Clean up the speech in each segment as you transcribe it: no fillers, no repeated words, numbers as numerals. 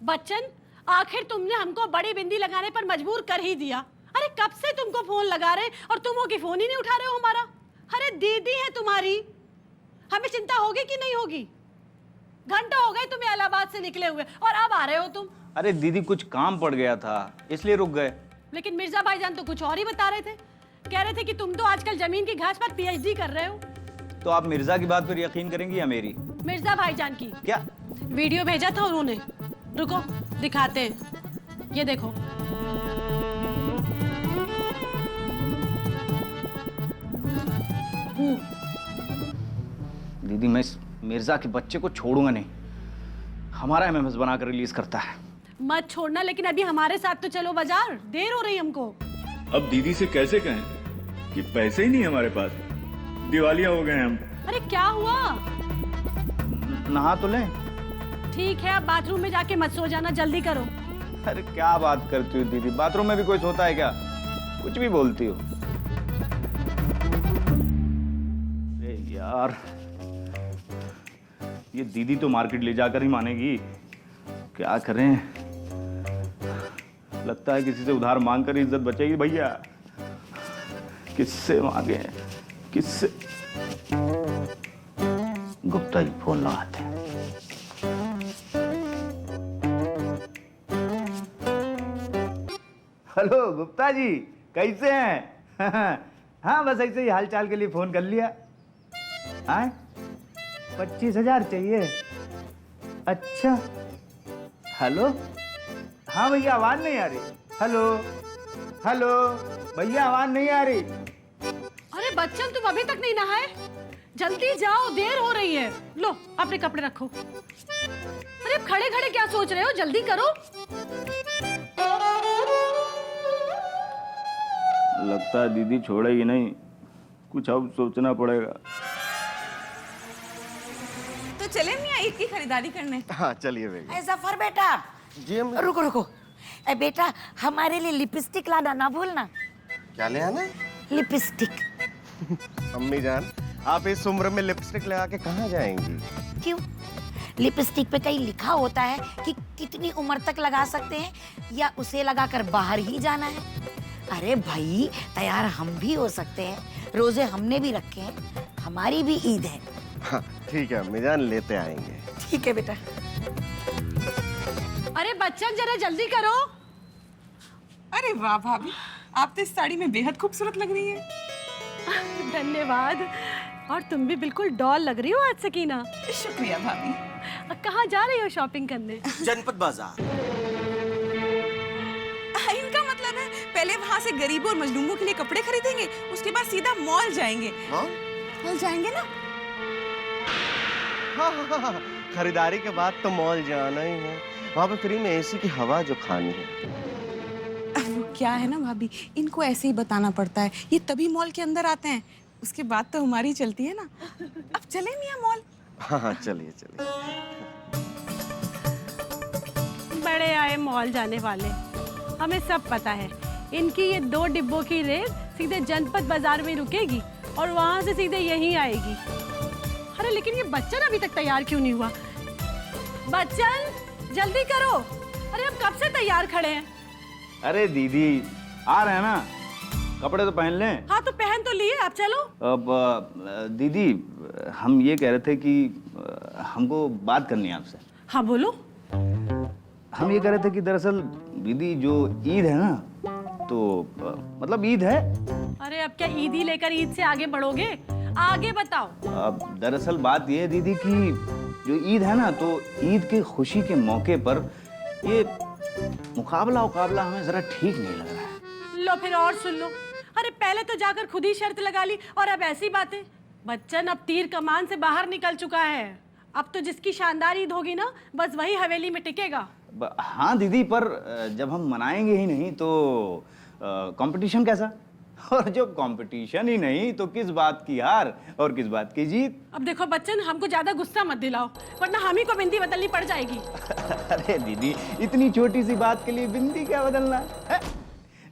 बच्चन, आखिर तुमने हमको बड़ी बिंदी लगाने पर मजबूर कर ही दिया। अरे कब से तुमको फोन लगा रहे और तुम हो कि फोन ही नहीं उठा रहे हो हमारा। अरे दीदी है तुम्हारी, हमें चिंता होगी कि नहीं होगी? घंटा हो गए तुम्हें इलाहाबाद से निकले हुए और अब आ रहे हो तुम। अरे दीदी कुछ काम पड़ गया था इसलिए रुक गए। लेकिन मिर्जा भाईजान तो कुछ और ही बता रहे थे। कह रहे थे कि तुम तो आजकल जमीन की घास पर पीएचडी कर रहे हो। तो आप मिर्जा की बात पर यकीन करेंगी या मेरी? मिर्जा भाईजान की। क्या? वीडियो भेजा था उन्होंने, रुको दिखाते हैं। ये देखो। दीदी मैं इस मिर्जा के बच्चे को छोड़ूंगा नहीं। हमारा एमएमएस बनाकर रिलीज करता है। मत छोड़ना, लेकिन अभी हमारे साथ तो चलो बाजार, देर हो रही हमको। अब दीदी से कैसे कहें कि पैसे ही नहीं हमारे पास, दिवालिया हो गए हम। अरे क्या हुआ? नहा तो लें। ठीक है, अब बाथरूम में जाके मत सो जाना, जल्दी करो। अरे क्या बात करती हो दीदी, बाथरूम में भी कोई सोता है क्या? कुछ भी बोलती हो। अरे यार, ये दीदी तो मार्केट ले जाकर ही मानेगी। क्या करें? लगता है किसी से उधार मांगकर इज्जत बचेगी भैया। किससे मांगे, किससे? गुप्ता जी फोन लगाते हैं। हेलो गुप्ता जी, कैसे हैं? हाँ बस ऐसे ही हालचाल के लिए फोन कर लिया। हाँ 25,000 चाहिए? अच्छा, हेलो। हाँ भैया आवाज नहीं आ रही। हेलो हेलो भैया आवाज नहीं आ रही। अरे बच्चन, तुम अभी तक नहीं नहाए? जल्दी जाओ, देर हो रही है। लो अपने कपड़े रखो। अरे अब खड़े खड़े क्या सोच रहे हो, जल्दी करो। लगता है दीदी छोड़ेगी नहीं, कुछ अब सोचना पड़ेगा। तो चले मियां ईद की खरीदारी करने। हाँ चलिए बेटा। ऐ जफर बेटा, जी अम्मी। रुको रुको। ए बेटा, हमारे लिए लिपस्टिक लाना ना भूलना। क्या ले आना? लिपस्टिक। अम्मी जान, आप इस उम्र में लिपस्टिक लगा के कहाँ जाएंगी? क्यों? लिपस्टिक पे कहीं लिखा होता है कि कितनी उम्र तक लगा सकते हैं या उसे लगाकर बाहर ही जाना है? अरे भाई, तैयार हम भी हो सकते हैं, रोजे हमने भी रखे हैं, हमारी भी ईद है। हाँ ठीक है अम्मी जान, लेते आएंगे। ठीक है बेटा। अरे बच्चन जरा जल्दी करो। अरे वाह भाभी, आप तो इस साड़ी में बेहद खूबसूरत लग रही है। धन्यवाद। और तुम भी बिल्कुल डॉल लग रही हो आज सकीना। शुक्रिया भाभी। कहाँ जा रही हो शॉपिंग करने? जनपद बाजार। इनका मतलब है पहले वहाँ से गरीबों और मजलूमों के लिए कपड़े खरीदेंगे, उसके बाद सीधा मॉल जाएंगे। मॉल जाएंगे ना? हाँ हाँ हाँ, खरीदारी के बाद तो मॉल जाना ही है। वहाँ पे फ्री में एसी की हवा जो खानी है। अब वो क्या है ना भाभी, इनको ऐसे ही बताना पड़ता है। ये तभी मॉल के अंदर आते हैं, उसके बाद तो हमारी चलती है ना। अब चले मियां मॉल। हाँ हाँ चलिए चलिए। बड़े आए मॉल जाने वाले, हमें सब पता है। इनकी ये 2 डिब्बों की रेल सीधे जनपद बाजार में रुकेगी और वहां से सीधे यहीं आएगी। अरे लेकिन ये बच्चन अभी तक तैयार क्यों नहीं हुआ? बच्चन जल्दी करो। अरे अब कब से तैयार खड़े हैं? अरे दीदी आ रहे हैं ना, कपड़े तो पहन लें। हाँ तो पहन तो लिए, अब चलो। अब दीदी हम ये कह रहे थे कि हमको बात करनी है आपसे। हाँ बोलो। हम ये कह रहे थे कि दरअसल दीदी जो ईद है ना, तो मतलब ईद है। अरे अब क्या ईद ही लेकर ईद से आगे बढ़ोगे? आगे बताओ। अब दरअसल बात ये है दीदी कि जो ईद है ना, तो ईद की खुशी के मौके पर ये मुकाबला हमें जरा ठीक नहीं लग रहा है। लो फिर और सुन लो। अरे पहले तो जाकर खुद ही शर्त लगा ली और अब ऐसी बातें। बच्चन अब तीर कमान से बाहर निकल चुका है। अब तो जिसकी शानदार ईद होगी ना, बस वही हवेली में टिकेगा। हाँ दीदी, पर जब हम मनाएंगे ही नहीं तो कंपटीशन कैसा? और जो कंपटीशन ही नहीं तो किस बात की हार और किस बात की जीत? अब देखो बच्चन, हमको ज्यादा गुस्सा मत दिलाओ, वरना हम ही को बिंदी बदलनी पड़ जाएगी। अरे दीदी, इतनी छोटी सी बात के लिए बिंदी क्या बदलना है?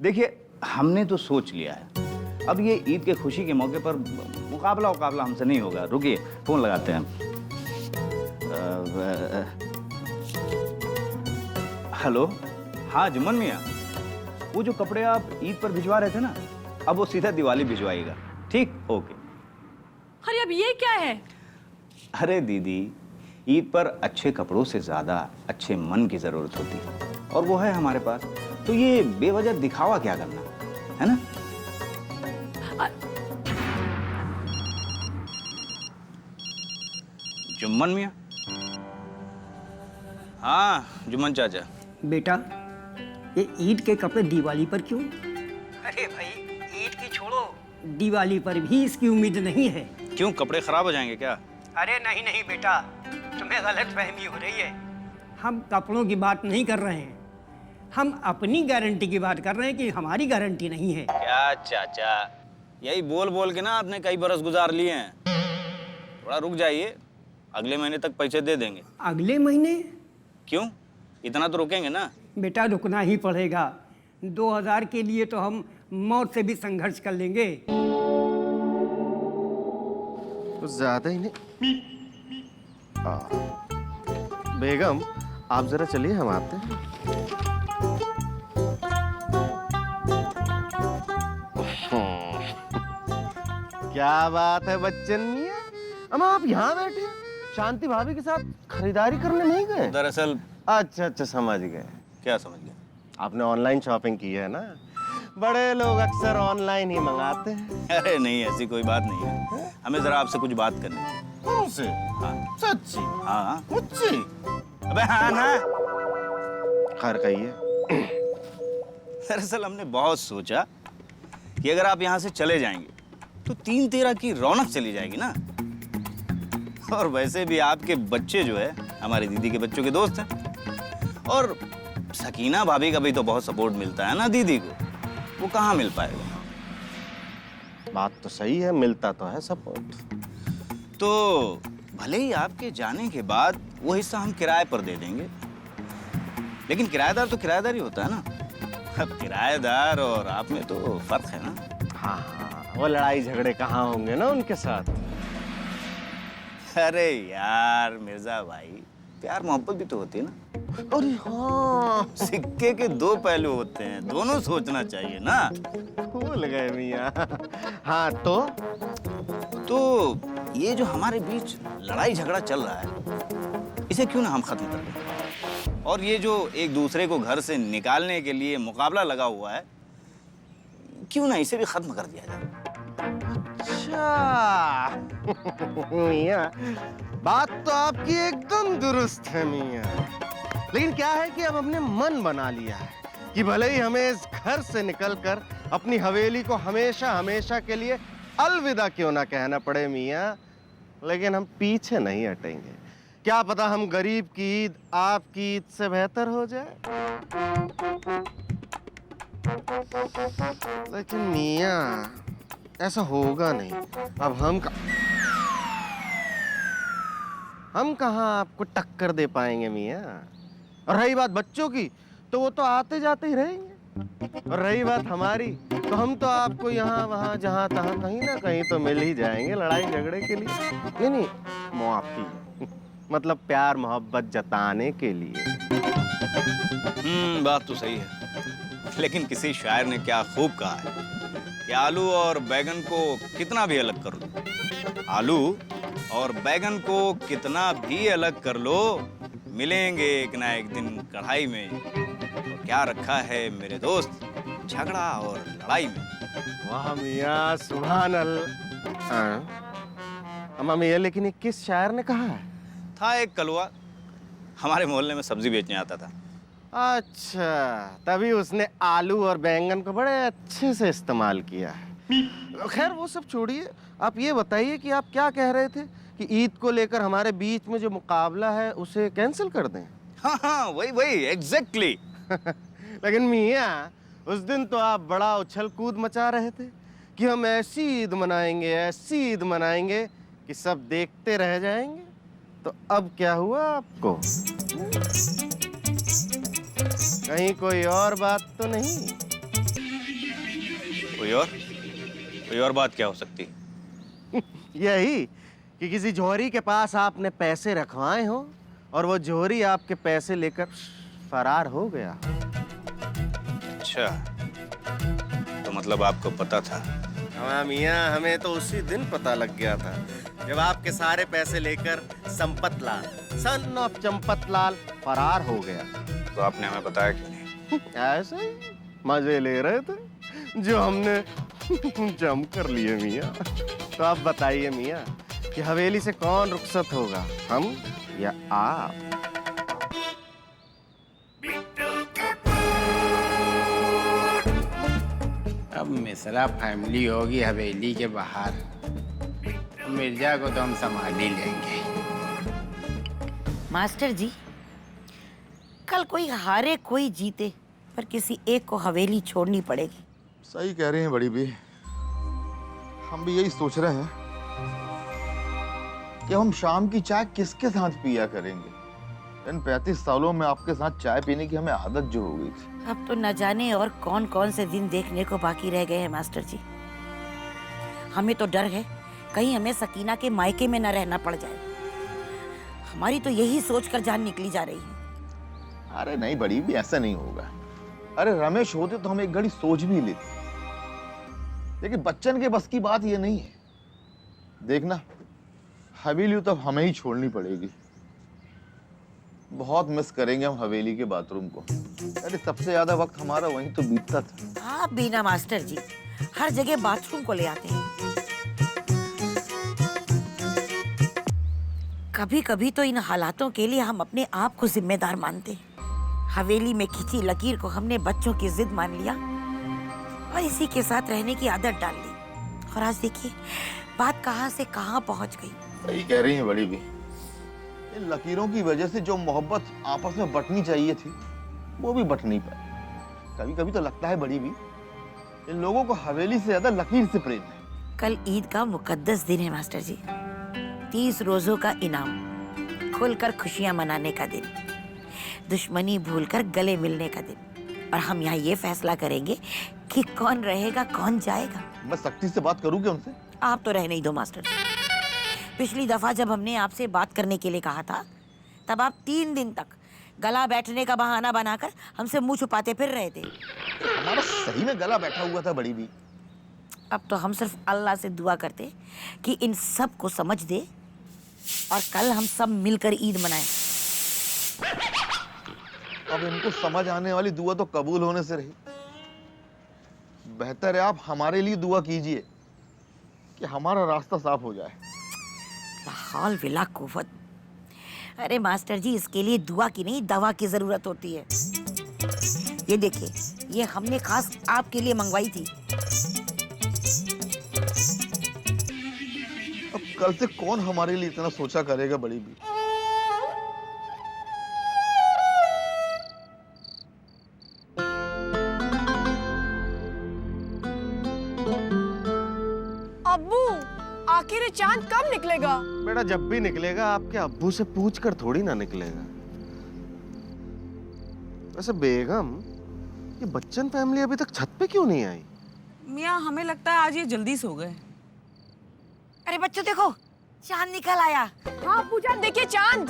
देखिए हमने तो सोच लिया है, अब ये ईद के खुशी के मौके पर मुकाबला हमसे नहीं होगा। रुकिए फोन लगाते हैं। हेलो, हाँ जुम्मन मियाँ, वो जो कपड़े आप ईद पर भिजवा रहे थे ना, अब वो सीधा दिवाली भिजवाइएगा। ठीक, ओके। अरे अब ये क्या है? अरे दीदी, ईद पर अच्छे कपड़ों से ज्यादा अच्छे मन की जरूरत होती है, और वो है हमारे पास। तो ये बेवजह दिखावा क्या करना, है ना? जुम्मन मियाँ? हाँ जुम्मन चाचा। बेटा, ये ईद के कपड़े दिवाली पर क्यों? अरे भाई, ईद की छोड़ो, दिवाली पर भी इसकी उम्मीद नहीं है। क्यों, कपड़े खराब हो जाएंगे क्या? अरे नहीं नहीं बेटा, तुम्हें गलत फहमी हो रही है। हम कपड़ों की बात नहीं कर रहे हैं, हम अपनी गारंटी की बात कर रहे हैं कि हमारी गारंटी नहीं है। क्या चाचा, यही बोल बोल के ना आपने कई बरस गुजार लिए हैं। थोड़ा रुक जाइए, अगले महीने तक पैसे दे देंगे। अगले महीने? क्यों, इतना तो रुकेंगे ना? बेटा रुकना ही पड़ेगा। 2000 के लिए तो हम मौत से भी संघर्ष कर लेंगे। कुछ ज्यादा ही नहीं। बेगम, आप जरा चलिए, हम आते हैं। क्या बात है बच्चन मियाँ, अब आप यहाँ बैठे हैं? शांति भाभी के साथ खरीदारी करने नहीं गए? दरअसल। अच्छा अच्छा, समझ गए। क्या समझ गए? आपने ऑनलाइन शॉपिंग की है ना? बड़े लोग अक्सर ऑनलाइन ही मंगाते हैं। अरे नहीं, ऐसी कोई बात नहीं है। हमें जरा आपसे कुछ बात करनी है। हमसे? हाँ सच्ची? हाँ। मुझसे? अबे हाँ ना। खैर कहिए। दरअसल हमने बहुत सोचा कि अगर आप यहाँ से चले जाएंगे तो 3-13 की रौनक चली जाएगी ना। और वैसे भी आपके बच्चे जो है हमारी दीदी के बच्चों के दोस्त हैं, और सकीना भाभी का भी तो बहुत सपोर्ट मिलता है ना दीदी को, वो कहाँ मिल पाएगा? बात तो सही है, मिलता तो है सपोर्ट। तो भले ही आपके जाने के बाद वो हिस्सा हम किराए पर दे देंगे, लेकिन किराएदार तो किराएदार ही होता है ना। अब किराएदार और आप में तो फर्क है ना। हाँ हाँ, वो लड़ाई झगड़े कहाँ होंगे ना उनके साथ। अरे यार मिर्जा भाई, प्यार मोहब्बत भी तो होती है ना। अरे हाँ, सिक्के के दो पहलू होते हैं, दोनों सोचना चाहिए ना। भूल गए मियाँ। हाँ तो ये जो हमारे बीच लड़ाई झगड़ा चल रहा है, इसे क्यों ना हम खत्म कर दें? और ये जो एक दूसरे को घर से निकालने के लिए मुकाबला लगा हुआ है, क्यों ना इसे भी खत्म कर दिया जाए? अच्छा मियाँ, बात तो आपकी एकदम दुरुस्त है मियाँ, लेकिन क्या है कि अब हमने मन बना लिया है कि भले ही हमें इस घर से निकलकर अपनी हवेली को हमेशा हमेशा के लिए अलविदा क्यों ना कहना पड़े मियाँ, लेकिन हम पीछे नहीं हटेंगे। क्या पता हम गरीब की ईद आपकी ईद से बेहतर हो जाए। लेकिन मियाँ, ऐसा होगा नहीं। अब हम कहाँ आपको टक्कर दे पाएंगे मियाँ। और रही बात बच्चों की, तो वो तो आते जाते ही रहेंगे। और रही बात हमारी, तो हम तो आपको यहाँ वहाँ जहाँ तहाँ कहीं ना कहीं तो मिल ही जाएंगे लड़ाई झगड़े के लिए। नहीं, मुआफी, मतलब प्यार मोहब्बत जताने के लिए। बात तो सही है, लेकिन किसी शायर ने क्या खूब कहा है कि आलू और बैगन को कितना भी अलग कर लो, आलू और बैगन को कितना भी अलग कर लो, मिलेंगे एक ना एक दिन कढ़ाई में। तो क्या रखा है मेरे दोस्त झगड़ा और लड़ाई में। वाह मियाँ, सुभान अल्लाह। अम्मा मियाँ, लेकिन ये किस शायर ने कहा है? था एक कलवा, हमारे मोहल्ले में सब्जी बेचने आता था। अच्छा, तभी उसने आलू और बैंगन को बड़े अच्छे से इस्तेमाल किया है। खैर वो सब छोड़िए, आप ये बताइए कि आप क्या कह रहे थे कि ईद को लेकर हमारे बीच में जो मुकाबला है उसे कैंसिल कर दें? हाँ, वही एग्जैक्टली। लेकिन मियाँ, उस दिन तो आप बड़ा उछल कूद मचा रहे थे कि हम ऐसी ईद मनाएंगे कि सब देखते रह जाएंगे। तो अब क्या हुआ आपको? कहीं कोई और बात तो नहीं? कोई और बात क्या हो सकती है? यही कि किसी जोहरी के पास आपने पैसे रखवाए हो और वो जोहरी आपके पैसे लेकर फरार हो गया। अच्छा, तो मतलब आपको पता था? हाँ मियाँ, हमें तो उसी दिन पता लग गया था जब आपके सारे पैसे लेकर संपत लाल, सन ऑफ चंपत लाल फरार हो गया। तो आपने हमें बताया क्यों नहीं? ऐसे ही मजे ले रहे थे जो हमने जम कर लिए मियाँ। तो आप बताइए मियाँ कि हवेली से कौन रुखसत होगा, हम या आप? अब मिश्रा फैमिली होगी हवेली के बाहर, मिर्जा को तो हम संभाल ही लेंगे। मास्टर जी, कल कोई हारे कोई जीते, पर किसी एक को हवेली छोड़नी पड़ेगी। सही कह रही हैं बड़ी भी, हम भी यही सोच रहे हैं कि हम शाम की चाय किसके साथ पिया करेंगे। इन 35 सालों में आपके साथ चाय पीने की हमें आदत जो हो गई थी। अब तो न जाने और कौन कौन से दिन देखने को बाकी रह गए हैं मास्टर जी। हमें तो डर है कहीं हमें सकीना के मायके में न रहना पड़ जाए। हमारी तो यही सोचकर जान निकली जा रही है। अरे नहीं बड़ी भी, ऐसा नहीं होगा। अरे रमेश होते तो हम एक घड़ी सोच भी लेते, लेकिन बच्चन के बस की बात ये नहीं है। देखना, हवेली तो हमें ही छोड़नी पड़ेगी। बहुत मिस करेंगे हम हवेली के बाथरूम को। अरे सबसे ज्यादा वक्त हमारा वहीं तो बीतता था। आप भी ना मास्टर जी, हर जगह बाथरूम को ले आते हैं। कभी कभी तो इन हालातों के लिए हम अपने आप को जिम्मेदार मानते हैं। हवेली में खींची लकीर को हमने बच्चों की जिद मान लिया और इसी के साथ रहने की आदत डाल ली। और आज देखिए बात कहां से कहां पहुंच गई। सही कह रही हैं बड़ी भी, इन लकीरों की वजह से जो मोहब्बत आपस में बंटनी चाहिए थी वो भी बंट नहीं पाई। कभी कभी तो लगता है बड़ी भी, इन लोगों को हवेली से ज्यादा लकीर से प्रेम है। कल ईद का मुकद्दस दिन है मास्टर जी। 30 रोजों का इनाम, खुलकर खुशियां मनाने का दिन, दुश्मनी भूलकर गले मिलने का दिन। और हम यहाँ ये फैसला करेंगे कि कौन रहेगा कौन जाएगा। मैं सख्ती से बात करूँ क्या उनसे? आप तो रहने ही दो मास्टर जी। पिछली दफा जब हमने आपसे बात करने के लिए कहा था, तब आप 3 दिन तक गला बैठने का बहाना बनाकर हमसे मुंह छुपाते फिर रहे थे। हमारा सही में गला बैठा हुआ था बड़ी भी। अब तो हम सिर्फ अल्लाह से दुआ करते कि इन सब को समझ दे और कल हम सब मिलकर ईद मनाएं। अब इनको समझ आने वाली दुआ तो कबूल होने से रही। बेहतर है आप हमारे लिए दुआ कीजिए कि हमारा रास्ता साफ हो जाए। हौल विला कुव्वत। अरे मास्टर जी, इसके लिए दुआ की नहीं दवा की जरूरत होती है। ये देखिए, ये हमने खास आपके लिए मंगवाई थी। अब कल से कौन हमारे लिए इतना सोचा करेगा बड़ी भी। अब्बू, आखिर ये चांद कब निकलेगा? बेटा जब भी निकलेगा आपके अब्बू से पूछकर थोड़ी ना निकलेगा। वैसे बेगम, ये बच्चन फैमिली अभी तक छत पे क्यों नहीं आई? मियाँ, हमें लगता है आज ये जल्दी सो गए। अरे बच्चों देखो, चांद निकल आया। हाँ अब्बू जान, देखिए चांद।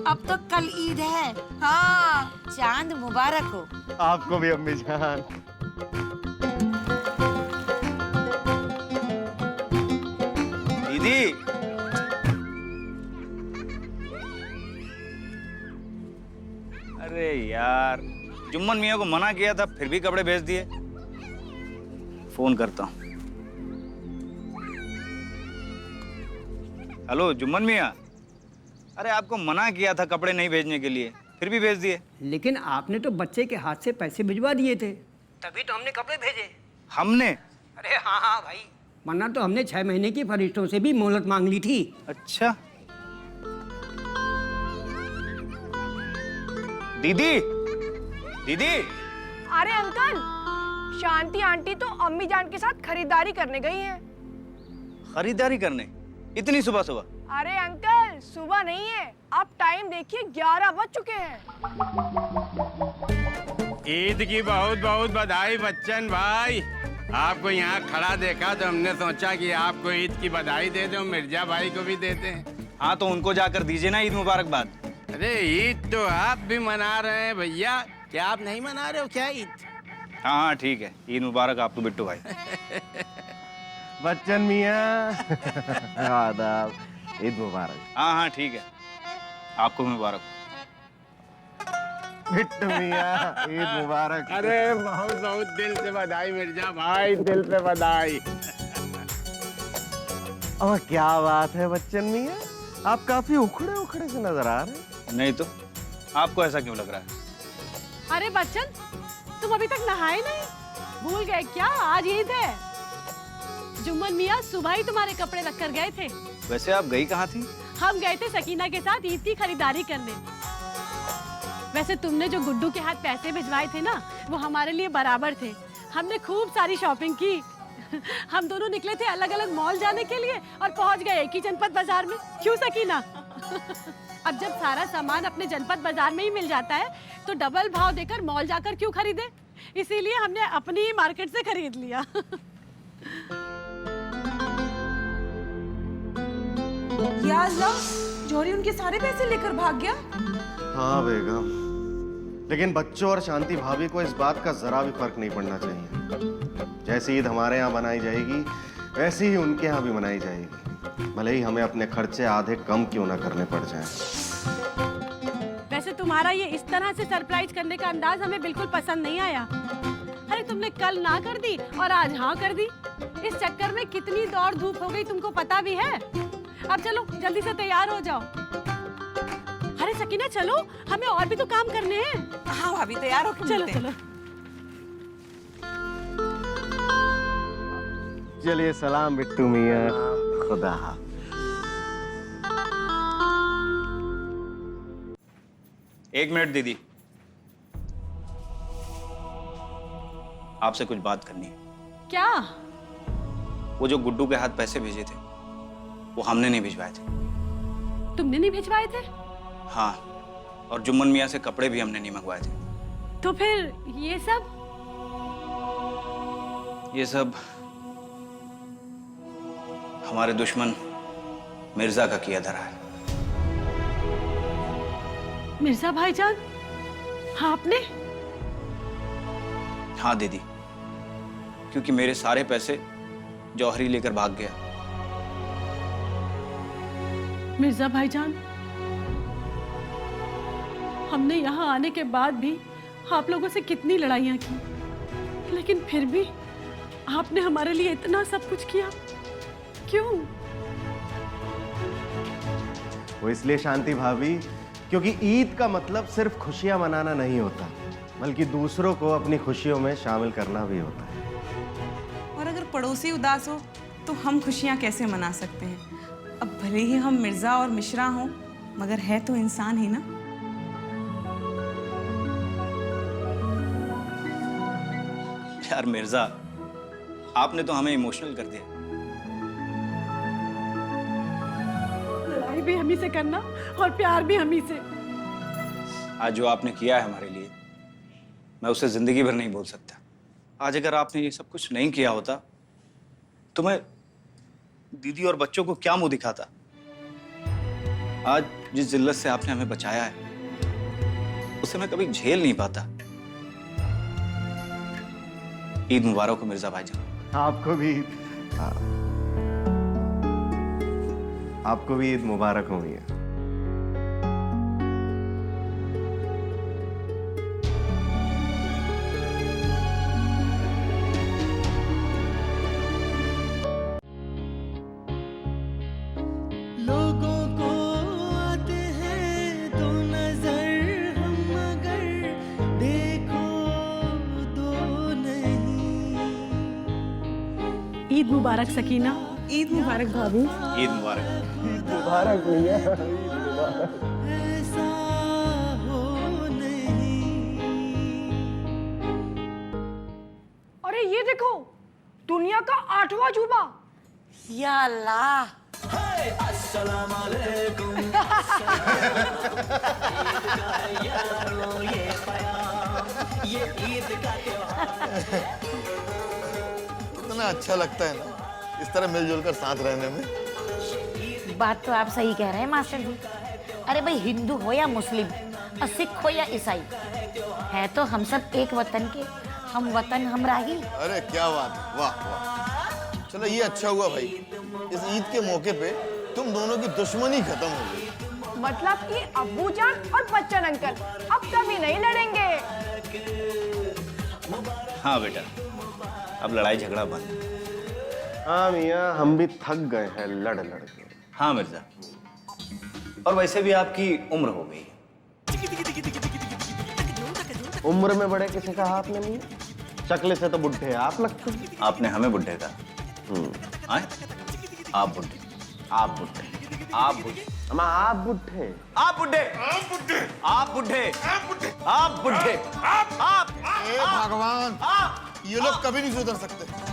अब तो कल ईद है। हाँ, चांद मुबारक हो। आपको भी अम्मी जान। दीदी, अरे यार, जुम्मन मियाँ को मना किया था फिर भी कपड़े भेज दिए। फोन करता हूँ। हेलो जुम्मन मियाँ, अरे आपको मना किया था कपड़े नहीं भेजने के लिए, फिर भी भेज दिए। लेकिन आपने तो बच्चे के हाथ से पैसे भिजवा दिए थे, तभी तो हमने कपड़े भेजे। हमने? अरे हाँ हाँ भाई, वरना तो हमने 6 महीने की फरिश्तों से भी मोहलत मांग ली थी। अच्छा दीदी, दीदी। अरे अंकल, शांति आंटी तो अम्मी जान के साथ खरीदारी करने गई हैं। खरीदारी करने इतनी सुबह सुबह? अरे अंकल, सुबह नहीं है, आप टाइम देखिए, 11 बज चुके हैं। ईद की बहुत बहुत बधाई बच्चन भाई। आपको यहाँ खड़ा देखा तो हमने सोचा कि आपको ईद की बधाई दे दो, मिर्जा भाई को भी देते हैं। हाँ तो उनको जाकर दीजिए ना ईद मुबारकबाद। अरे ईद तो आप भी मना रहे हैं भैया, क्या आप नहीं मना रहे हो क्या ईद? हाँ हाँ ठीक है, ईद मुबारक आपको बिट्टू भाई। बच्चन मियाँ आदाब, ईद मुबारक। हाँ हाँ ठीक है, आपको भी मुबारक। बिट्टू मियाँ ईद मुबारक। अरे बहुत बहुत दिल से बधाई मिर्जा भाई, दिल से बधाई। और क्या बात है बच्चन मियाँ, आप काफी उखड़े उखड़े से नजर आ रहे हैं। नहीं तो आपको ऐसा क्यों लग रहा है? अरे बच्चन, तुम अभी तक नहाए नहीं? भूल गए क्या आज ईद है? जुम्मन मियाँ सुबह ही तुम्हारे कपड़े रख कर गए थे। वैसे आप गई कहाँ थी? हम गए थे सकीना के साथ ईद की खरीदारी करने। वैसे तुमने जो गुड्डू के हाथ पैसे भिजवाए थे ना, वो हमारे लिए बराबर थे। हमने खूब सारी शॉपिंग की। हम दोनों निकले थे अलग अलग मॉल जाने के लिए और पहुंच गए एक ही जनपद बाजार में। क्यों सकीना? अब जब सारा सामान अपने जनपद बाजार में ही मिल जाता है तो डबल भाव देकर मॉल जाकर क्यों खरीदे? इसीलिए हमने अपनी ही मार्केट से खरीद लिया। या अल्लाह, जौहरी उनके सारे पैसे लेकर भाग गया। हाँ बेगम, लेकिन बच्चों और शांति भाभी को इस बात का जरा भी फर्क नहीं पड़ना चाहिए। जैसी ईद हमारे यहाँ मनाई जाएगी वैसे ही उनके यहाँ भी मनाई जाएगी, भले ही हमें अपने खर्चे आधे कम क्यों ना करने पड़ जाएं। वैसे तुम्हारा ये इस तरह से सरप्राइज करने का अंदाज हमें बिल्कुल पसंद नहीं आया। अरे तुमने कल ना कर दी और आज हाँ कर दी। इस चक्कर में कितनी दौड़ धूप हो गई तुमको पता भी है। अब चलो जल्दी से तैयार हो जाओ। अरे सकीना चलो, हमें और भी तो काम करने हैं। हाँ भाभी, तैयार हो? चलो चलो। चलिए सलाम बिट्टू मियाँ, खुदा हाफ़िज़। एक मिनट दीदी, आपसे कुछ बात करनी है। क्या? वो जो गुड्डू के हाथ पैसे भेजे थे वो हमने नहीं भिजवाए थे। तुमने नहीं भिजवाए थे? हाँ, और जुम्मन मियाँ से कपड़े भी हमने नहीं मंगवाए थे। तो फिर ये सब हमारे दुश्मन मिर्जा का किया धरा है। मिर्जा भाईजान? हाँ आपने? हाँ दीदी, क्योंकि मेरे सारे पैसे जौहरी लेकर भाग गया। मिर्जा भाईजान, हमने यहाँ आने के बाद भी आप लोगों से कितनी लड़ाइयाँ की, लेकिन फिर भी आपने हमारे लिए इतना सब कुछ किया, क्यों? वो इसलिए शांति भाभी, क्योंकि ईद का मतलब सिर्फ खुशियां मनाना नहीं होता, बल्कि दूसरों को अपनी खुशियों में शामिल करना भी होता है। और अगर पड़ोसी उदास हो तो हम खुशियाँ कैसे मना सकते हैं? अब भले ही हम मिर्जा और मिश्रा हों, मगर है तो इंसान ही ना। यार मिर्जा, आपने तो हमें इमोशनल कर दिया। लड़ाई भी हमी से करना और प्यार भी हमी से। आज जो आपने किया है हमारे लिए, मैं उसे जिंदगी भर नहीं भूल सकता। आज अगर आपने ये सब कुछ नहीं किया होता तो मैं दीदी और बच्चों को क्या मुंह दिखाता। आज जिस जिल्लत से आपने हमें बचाया है उसे मैं कभी झेल नहीं पाता। ईद मुबारक हो मिर्जा भाईजान। आपको भी ईद मुबारक हो मियां। लोगों को आते हैं दो नजर, हम मगर देखो दो नहीं। ईद मुबारक सकीना। ईद मुबारक भाभी। ईद मुबारक। मुबारक भैया। ऐसा हो नहीं। अरे ये देखो, दुनिया का 8वां अजूबा। या अल्लाह। अस्सलाम वालेकुम। ये ईद का त्योहार। इतना अच्छा लगता है ना इस तरह मिलजुल कर साथ रहने में। बात तो आप सही कह रहे हैं मास्टर जी। अरे भाई, हिंदू हो या मुस्लिम, और सिख हो या ईसाई, है तो हम सब एक वतन के, हम वतन हमराही। अरे क्या बात है, वाह वाह। चलो ये अच्छा हुआ भाई, इस ईद के मौके पे तुम दोनों की दुश्मनी खत्म हो गई। मतलब कि अब्बू जान और बच्चन अंकल अब कभी नहीं लड़ेंगे। हाँ बेटा, अब लड़ाई झगड़ा बंद। हाँ मियाँ, हम भी थक गए हैं लड़ लड़ के। हाँ मिर्जा, और वैसे भी आपकी उम्र हो गई है। उम्र में बड़े किसे कहा आपने मियाँ? शक्ल से तो बुढ़े आप लगते हैं। आपने हमें बुढ़े कहा। आए? आप बुढ़े, आप बुढ़े, आप बुढ़े, हम आप बुढ़े, आप बुढ़े, आप बुढ़े, आप बुढ़े, आप बुढ़े, आप भगवान, ये लोग कभी नहीं सुधर सकते।